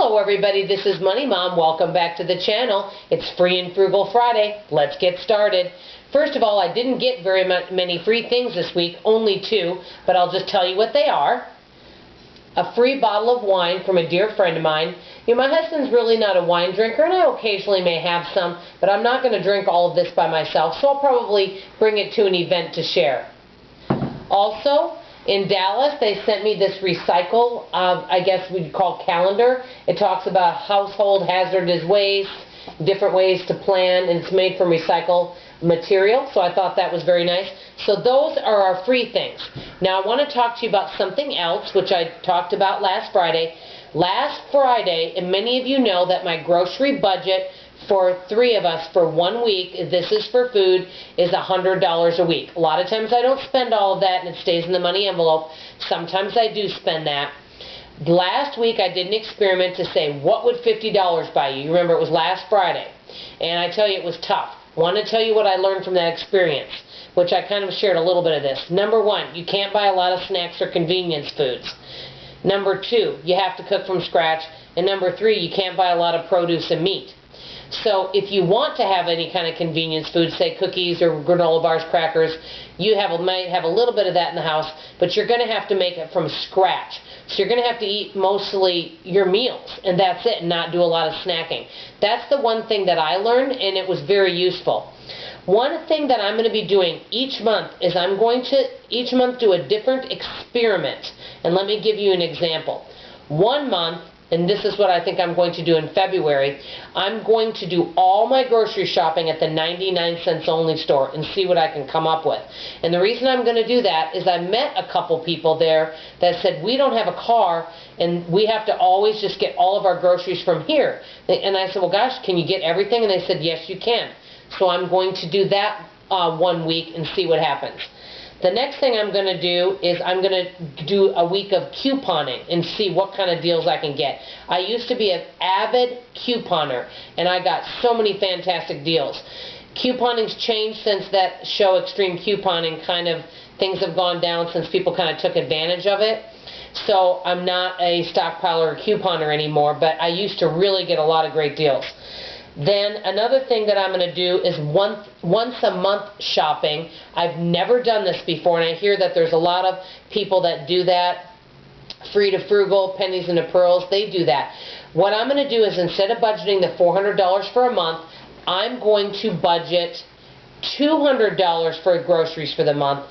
Hello everybody, this is Money Mom. Welcome back to the channel. It's Free and Frugal Friday. Let's get started. First of all, I didn't get very many free things this week, only 2, but I'll just tell you what they are. A free bottle of wine from a dear friend of mine. You know, my husband's really not a wine drinker, and I occasionally may have some, but I'm not going to drink all of this by myself, so I'll probably bring it to an event to share. Also, in Dallas, they sent me this recycle, I guess we'd call calendar. It talks about household hazardous waste, different ways to plan, and it's made from recycled material, so I thought that was very nice. So those are our free things. Now I want to talk to you about something else, which I talked about last Friday. Last Friday, and many of you know that my grocery budget for 3 of us for 1 week, this is for food, is $100 a week. A lot of times I don't spend all of that and it stays in the money envelope. Sometimes I do spend that. Last week I did an experiment to say, what would $50 buy you? You remember it was last Friday. And I tell you it was tough. I want to tell you what I learned from that experience, which I kind of shared a little bit of this. Number 1, you can't buy a lot of snacks or convenience foods. Number 2, you have to cook from scratch. And number 3, you can't buy a lot of produce and meat. So if you want to have any kind of convenience food, say cookies or granola bars, crackers, you might have a little bit of that in the house, but you're going to have to make it from scratch. So you're going to have to eat mostly your meals, and that's it, and not do a lot of snacking. That's the one thing that I learned, and it was very useful. One thing that I'm going to be doing each month is I'm going to each month do a different experiment. And let me give you an example. 1 month, and this is what I think I'm going to do in February, I'm going to do all my grocery shopping at the 99-cents only store and see what I can come up with. And the reason I'm going to do that is I met a couple people there that said, we don't have a car and we have to always just get all of our groceries from here. And I said, well gosh, can you get everything? And they said, yes you can. So I'm going to do that 1 week and see what happens. The next thing I'm going to do is I'm going to do a week of couponing and see what kind of deals I can get. I used to be an avid couponer, and I got so many fantastic deals. Couponing's changed since that show, Extreme Couponing, things have gone down since people kind of took advantage of it. So I'm not a stockpiler or couponer anymore, but I used to really get a lot of great deals. Then another thing that I'm going to do is once a month shopping. I've never done this before, and I hear that there's a lot of people that do that. Free to Frugal, Pennies into Pearls, they do that. What I'm going to do is, instead of budgeting the $400 for a month, I'm going to budget $200 for groceries for the month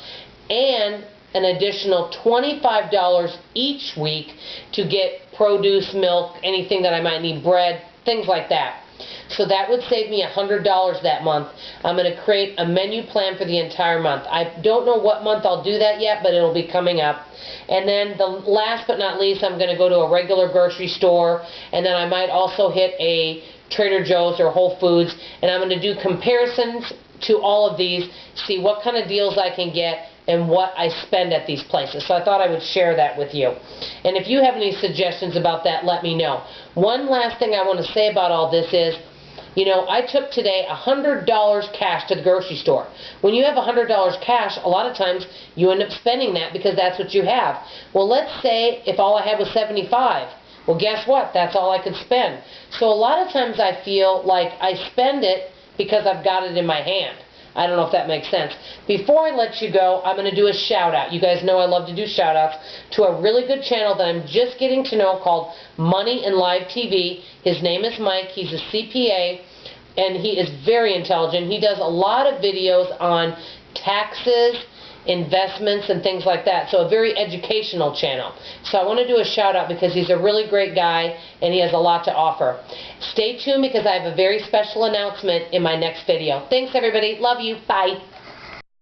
and an additional $25 each week to get produce, milk, anything that I might need, bread, things like that. So that would save me $100 that month. I'm going to create a menu plan for the entire month. I don't know what month I'll do that yet, but it'll be coming up. And then the last but not least, I'm going to go to a regular grocery store, and then I might also hit a Trader Joe's or Whole Foods, and I'm going to do comparisons to all of these, see what kind of deals I can get and what I spend at these places. So I thought I would share that with you. And if you have any suggestions about that, let me know. One last thing I want to say about all this is, you know, I took today $100 cash to the grocery store. When you have $100 cash, a lot of times you end up spending that because that's what you have. Well, let's say if all I had was $75. Well, guess what? That's all I could spend. So a lot of times I feel like I spend it because I've got it in my hand. I don't know if that makes sense. Before I let you go, I'm going to do a shout out. You guys know I love to do shout outs to a really good channel that I'm just getting to know called Money and Live TV. His name is Mike. He's a CPA and he is very intelligent. He does a lot of videos on taxes, investments, and things like that. So a very educational channel. So I want to do a shout out because he's a really great guy and he has a lot to offer. Stay tuned because I have a very special announcement in my next video. Thanks everybody. Love you. Bye.